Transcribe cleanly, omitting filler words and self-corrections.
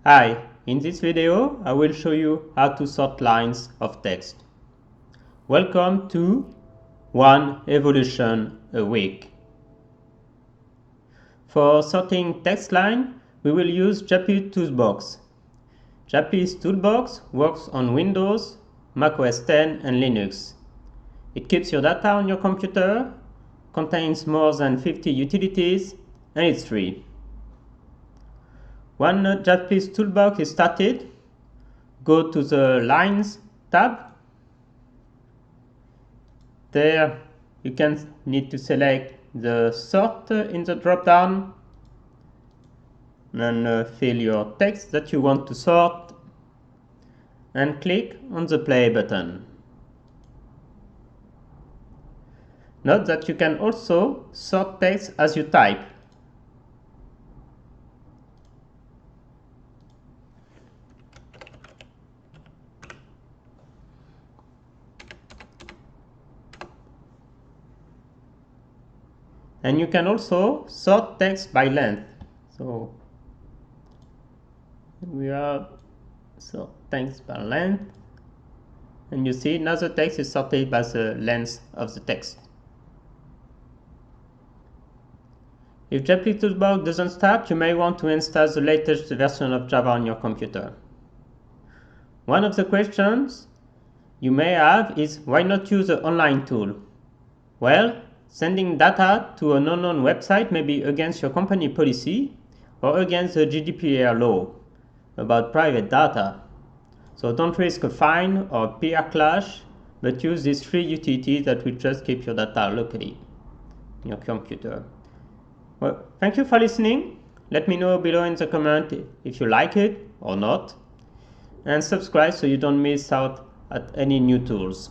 Hi, in this video I will show you how to sort lines of text. Welcome to One Evolution a Week. For sorting text line, we will use Japi Toolbox. Japi's Toolbox works on Windows, Mac OS X and Linux. It keeps your data on your computer, contains more than 50 utilities, and it's free. When Japi's Toolbox is started, go to the Lines tab. There you can need to select the sort in the drop down and fill your text that you want to sort and click on the play button. Note that you can also sort text as you type. And you can also sort text by length. So we have sort text by length, and you see now the text is sorted by the length of the text. If Japi Toolbox doesn't start, you may want to install the latest version of Java on your computer. One of the questions you may have is, why not use an online tool? Well, sending data to an unknown website may be against your company policy or against the GDPR law about private data. So don't risk a fine or PR clash, but use these free utilities that will just keep your data locally in your computer. Well, thank you for listening. Let me know below in the comment if you like it or not, and subscribe so you don't miss out at any new tools.